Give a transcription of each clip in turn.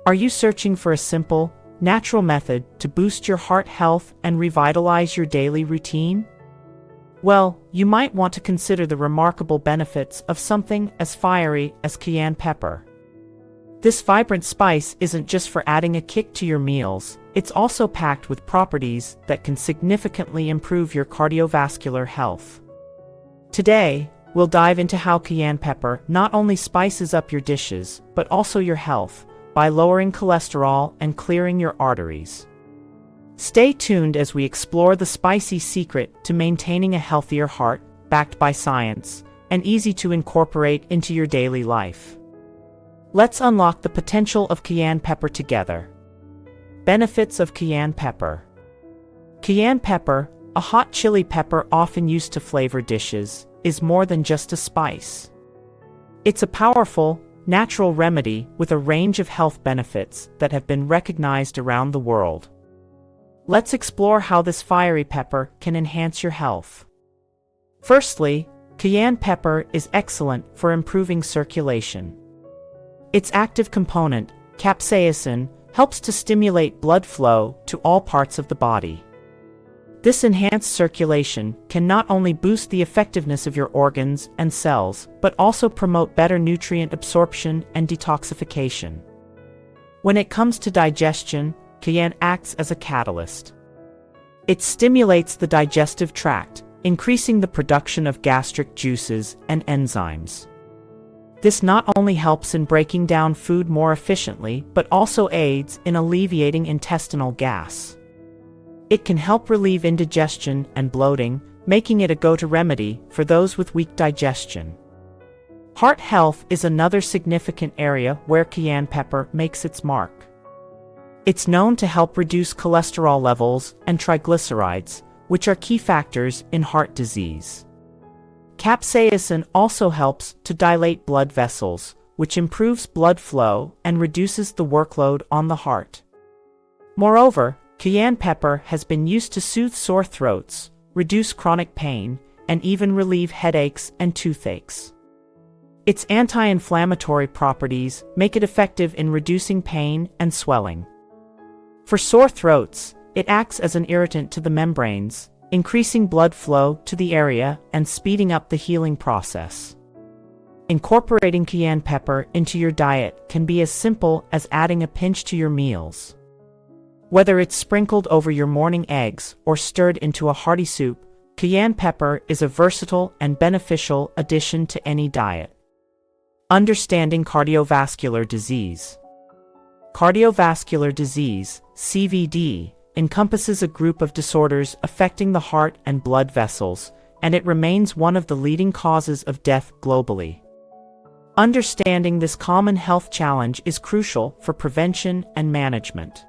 Are you searching for a simple, natural method to boost your heart health and revitalize your daily routine? Well, you might want to consider the remarkable benefits of something as fiery as cayenne pepper. This vibrant spice isn't just for adding a kick to your meals, it's also packed with properties that can significantly improve your cardiovascular health. Today, we'll dive into how cayenne pepper not only spices up your dishes, but also your health, by lowering cholesterol and clearing your arteries. Stay tuned as we explore the spicy secret to maintaining a healthier heart, backed by science, and easy to incorporate into your daily life. Let's unlock the potential of cayenne pepper together. Benefits of cayenne pepper. Cayenne pepper, a hot chili pepper often used to flavor dishes, is more than just a spice. It's a powerful, natural remedy with a range of health benefits that have been recognized around the world. Let's explore how this fiery pepper can enhance your health. Firstly, cayenne pepper is excellent for improving circulation. Its active component, capsaicin, helps to stimulate blood flow to all parts of the body. This enhanced circulation can not only boost the effectiveness of your organs and cells, but also promote better nutrient absorption and detoxification. When it comes to digestion, cayenne acts as a catalyst. It stimulates the digestive tract, increasing the production of gastric juices and enzymes. This not only helps in breaking down food more efficiently, but also aids in alleviating intestinal gas. It can help relieve indigestion and bloating, making it a go-to remedy for those with weak digestion. Heart health is another significant area where cayenne pepper makes its mark. It's known to help reduce cholesterol levels and triglycerides, which are key factors in heart disease. Capsaicin also helps to dilate blood vessels, which improves blood flow and reduces the workload on the heart. Moreover, cayenne pepper has been used to soothe sore throats, reduce chronic pain, and even relieve headaches and toothaches. Its anti-inflammatory properties make it effective in reducing pain and swelling. For sore throats, it acts as an irritant to the membranes, increasing blood flow to the area and speeding up the healing process. Incorporating cayenne pepper into your diet can be as simple as adding a pinch to your meals. Whether it's sprinkled over your morning eggs or stirred into a hearty soup, cayenne pepper is a versatile and beneficial addition to any diet. Understanding cardiovascular disease. Cardiovascular disease, CVD, encompasses a group of disorders affecting the heart and blood vessels, and it remains one of the leading causes of death globally. Understanding this common health challenge is crucial for prevention and management.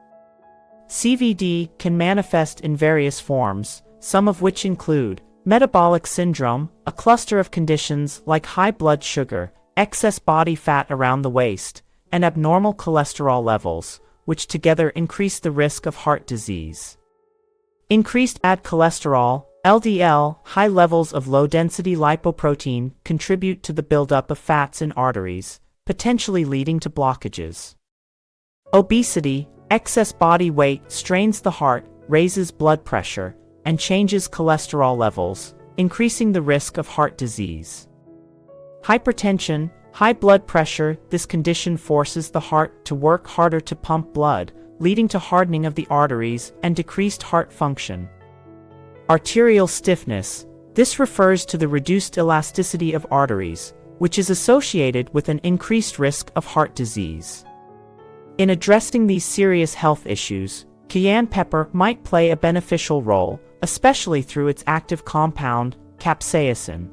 CVD can manifest in various forms, some of which include metabolic syndrome, a cluster of conditions like high blood sugar, excess body fat around the waist, and abnormal cholesterol levels, which together increase the risk of heart disease. Increased bad cholesterol, LDL, high levels of low-density lipoprotein contribute to the buildup of fats in arteries, potentially leading to blockages. Obesity, excess body weight strains the heart, raises blood pressure, and changes cholesterol levels, increasing the risk of heart disease. Hypertension, high blood pressure, this condition forces the heart to work harder to pump blood, leading to hardening of the arteries and decreased heart function. Arterial stiffness, this refers to the reduced elasticity of arteries, which is associated with an increased risk of heart disease. In addressing these serious health issues, cayenne pepper might play a beneficial role, especially through its active compound, capsaicin.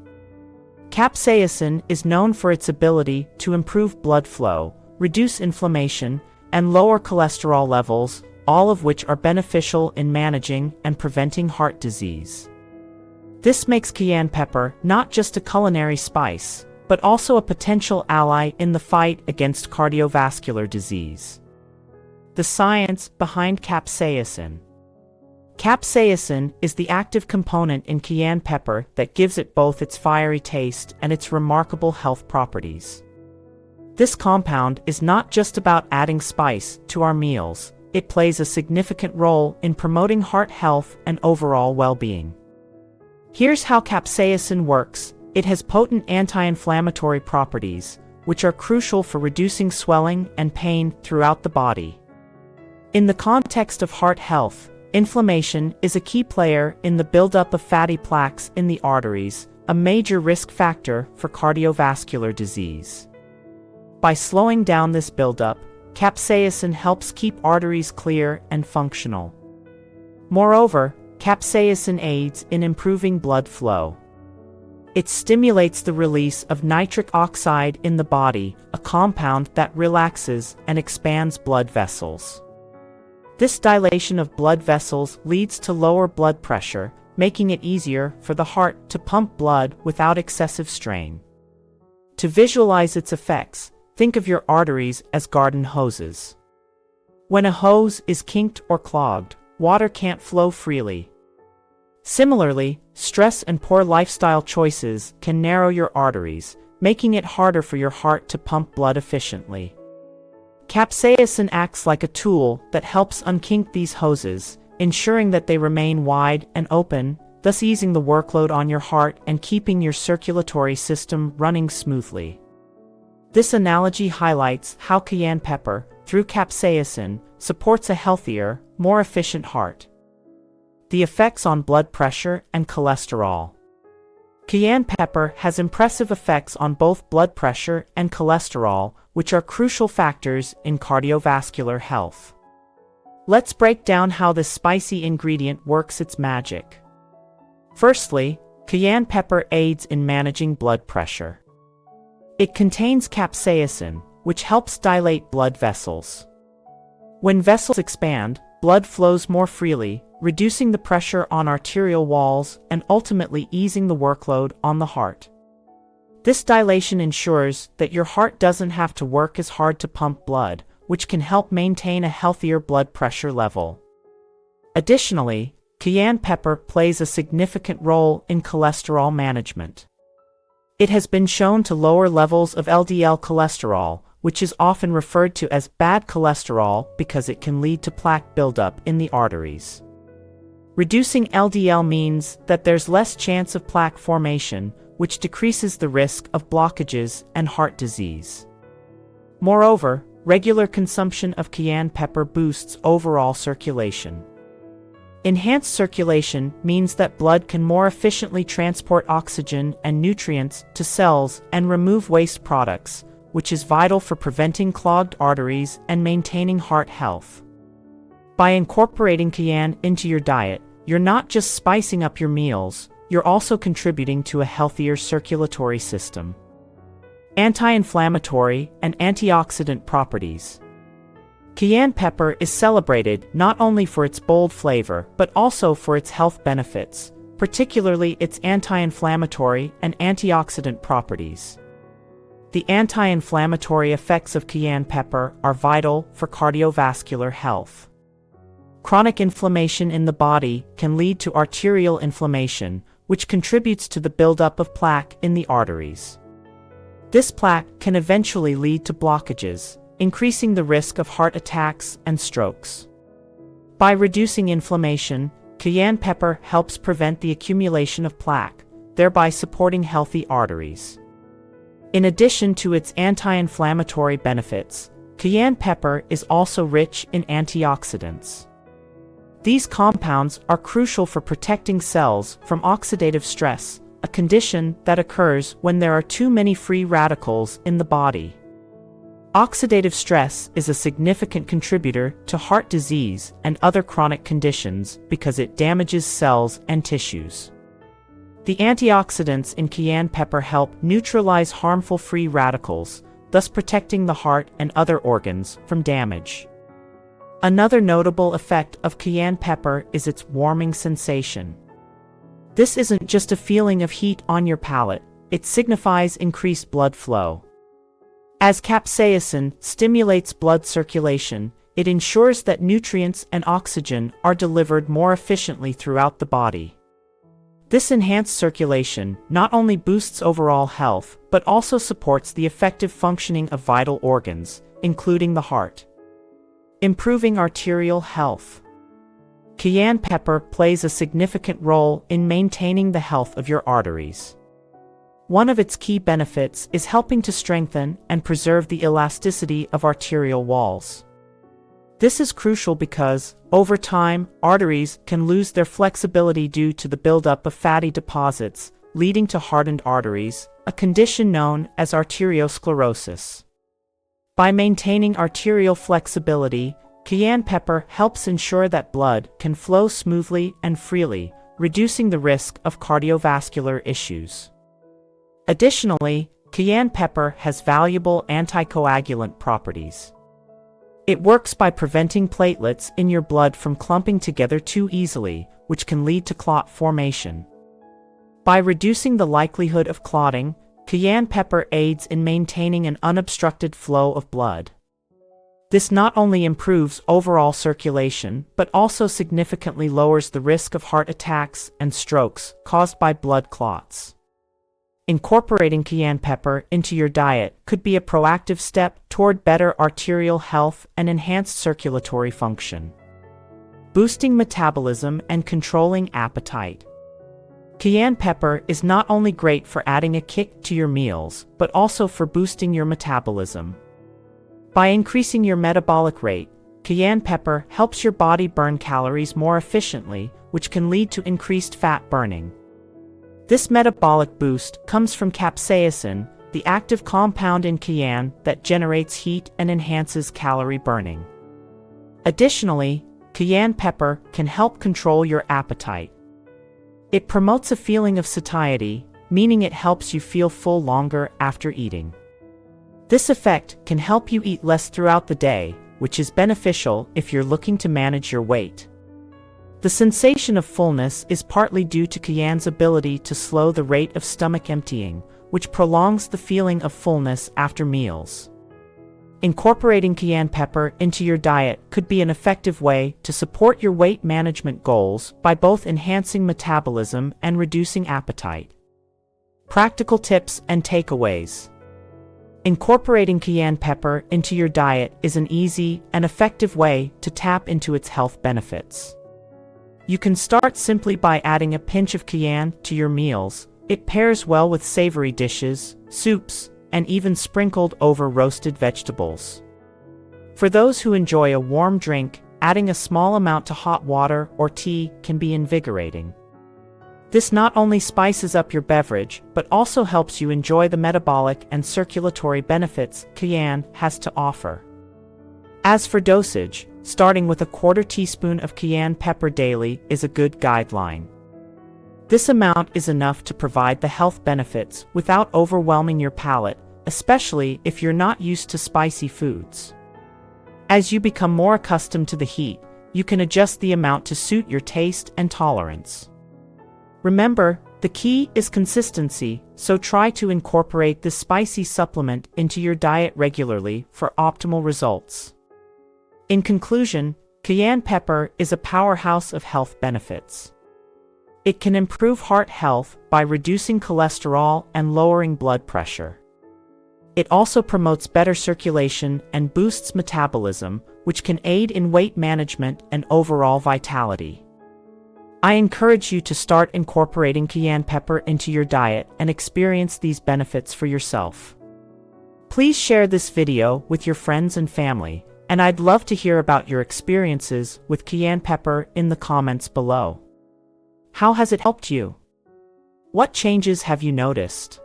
Capsaicin is known for its ability to improve blood flow, reduce inflammation, and lower cholesterol levels, all of which are beneficial in managing and preventing heart disease. This makes cayenne pepper not just a culinary spice, but also a potential ally in the fight against cardiovascular disease. The science behind capsaicin. Capsaicin is the active component in cayenne pepper that gives it both its fiery taste and its remarkable health properties. This compound is not just about adding spice to our meals, it plays a significant role in promoting heart health and overall well-being. Here's how capsaicin works. It has potent anti-inflammatory properties, which are crucial for reducing swelling and pain throughout the body. In the context of heart health, inflammation is a key player in the buildup of fatty plaques in the arteries, a major risk factor for cardiovascular disease. By slowing down this buildup, capsaicin helps keep arteries clear and functional. Moreover, capsaicin aids in improving blood flow. It stimulates the release of nitric oxide in the body, a compound that relaxes and expands blood vessels. This dilation of blood vessels leads to lower blood pressure, making it easier for the heart to pump blood without excessive strain. To visualize its effects, think of your arteries as garden hoses. When a hose is kinked or clogged, water can't flow freely. Similarly, stress and poor lifestyle choices can narrow your arteries, making it harder for your heart to pump blood efficiently. Capsaicin acts like a tool that helps unkink these hoses, ensuring that they remain wide and open, thus easing the workload on your heart and keeping your circulatory system running smoothly. This analogy highlights how cayenne pepper, through capsaicin, supports a healthier, more efficient heart. The effects on blood pressure and cholesterol. Cayenne pepper has impressive effects on both blood pressure and cholesterol, which are crucial factors in cardiovascular health. Let's break down how this spicy ingredient works its magic. Firstly, cayenne pepper aids in managing blood pressure. It contains capsaicin, which helps dilate blood vessels. When vessels expand, blood flows more freely, reducing the pressure on arterial walls and ultimately easing the workload on the heart. This dilation ensures that your heart doesn't have to work as hard to pump blood, which can help maintain a healthier blood pressure level. Additionally, cayenne pepper plays a significant role in cholesterol management. It has been shown to lower levels of LDL cholesterol, which is often referred to as bad cholesterol because it can lead to plaque buildup in the arteries. Reducing LDL means that there's less chance of plaque formation, which decreases the risk of blockages and heart disease. Moreover, regular consumption of cayenne pepper boosts overall circulation. Enhanced circulation means that blood can more efficiently transport oxygen and nutrients to cells and remove waste products, which is vital for preventing clogged arteries and maintaining heart health. By incorporating cayenne into your diet, you're not just spicing up your meals, you're also contributing to a healthier circulatory system. Anti-inflammatory and antioxidant properties. Cayenne pepper is celebrated not only for its bold flavor but also for its health benefits, particularly its anti-inflammatory and antioxidant properties. The anti-inflammatory effects of cayenne pepper are vital for cardiovascular health. Chronic inflammation in the body can lead to arterial inflammation, which contributes to the buildup of plaque in the arteries. This plaque can eventually lead to blockages, increasing the risk of heart attacks and strokes. By reducing inflammation, cayenne pepper helps prevent the accumulation of plaque, thereby supporting healthy arteries. In addition to its anti-inflammatory benefits, cayenne pepper is also rich in antioxidants. These compounds are crucial for protecting cells from oxidative stress, a condition that occurs when there are too many free radicals in the body. Oxidative stress is a significant contributor to heart disease and other chronic conditions because it damages cells and tissues. The antioxidants in cayenne pepper help neutralize harmful free radicals, thus protecting the heart and other organs from damage. Another notable effect of cayenne pepper is its warming sensation. This isn't just a feeling of heat on your palate, it signifies increased blood flow. As capsaicin stimulates blood circulation, it ensures that nutrients and oxygen are delivered more efficiently throughout the body. This enhanced circulation not only boosts overall health, but also supports the effective functioning of vital organs, including the heart. Improving arterial health. Cayenne pepper plays a significant role in maintaining the health of your arteries. One of its key benefits is helping to strengthen and preserve the elasticity of arterial walls. This is crucial because, over time, arteries can lose their flexibility due to the buildup of fatty deposits, leading to hardened arteries, a condition known as arteriosclerosis. By maintaining arterial flexibility, cayenne pepper helps ensure that blood can flow smoothly and freely, reducing the risk of cardiovascular issues. Additionally, cayenne pepper has valuable anticoagulant properties. It works by preventing platelets in your blood from clumping together too easily, which can lead to clot formation. By reducing the likelihood of clotting, cayenne pepper aids in maintaining an unobstructed flow of blood. This not only improves overall circulation, but also significantly lowers the risk of heart attacks and strokes caused by blood clots. Incorporating cayenne pepper into your diet could be a proactive step toward better arterial health and enhanced circulatory function. Boosting metabolism and controlling appetite. Cayenne pepper is not only great for adding a kick to your meals, but also for boosting your metabolism. By increasing your metabolic rate, cayenne pepper helps your body burn calories more efficiently, which can lead to increased fat burning. This metabolic boost comes from capsaicin, the active compound in cayenne that generates heat and enhances calorie burning. Additionally, cayenne pepper can help control your appetite. It promotes a feeling of satiety, meaning it helps you feel full longer after eating. This effect can help you eat less throughout the day, which is beneficial if you're looking to manage your weight. The sensation of fullness is partly due to cayenne's ability to slow the rate of stomach emptying, which prolongs the feeling of fullness after meals. Incorporating cayenne pepper into your diet could be an effective way to support your weight management goals by both enhancing metabolism and reducing appetite. Practical tips and takeaways. Incorporating cayenne pepper into your diet is an easy and effective way to tap into its health benefits. You can start simply by adding a pinch of cayenne to your meals. It pairs well with savory dishes, soups, and even sprinkled over roasted vegetables. For those who enjoy a warm drink, adding a small amount to hot water or tea can be invigorating. This not only spices up your beverage, but also helps you enjoy the metabolic and circulatory benefits cayenne has to offer. As for dosage, starting with a quarter teaspoon of cayenne pepper daily is a good guideline. This amount is enough to provide the health benefits without overwhelming your palate, especially if you're not used to spicy foods. As you become more accustomed to the heat, you can adjust the amount to suit your taste and tolerance. Remember, the key is consistency, so try to incorporate this spicy supplement into your diet regularly for optimal results. In conclusion, cayenne pepper is a powerhouse of health benefits. It can improve heart health by reducing cholesterol and lowering blood pressure. It also promotes better circulation and boosts metabolism, which can aid in weight management and overall vitality. I encourage you to start incorporating cayenne pepper into your diet and experience these benefits for yourself. Please share this video with your friends and family, and I'd love to hear about your experiences with cayenne pepper in the comments below. How has it helped you? What changes have you noticed?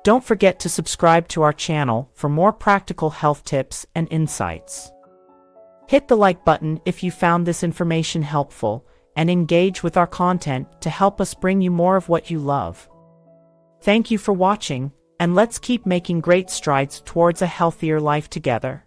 Don't forget to subscribe to our channel for more practical health tips and insights. Hit the like button if you found this information helpful, and engage with our content to help us bring you more of what you love. Thank you for watching, and let's keep making great strides towards a healthier life together.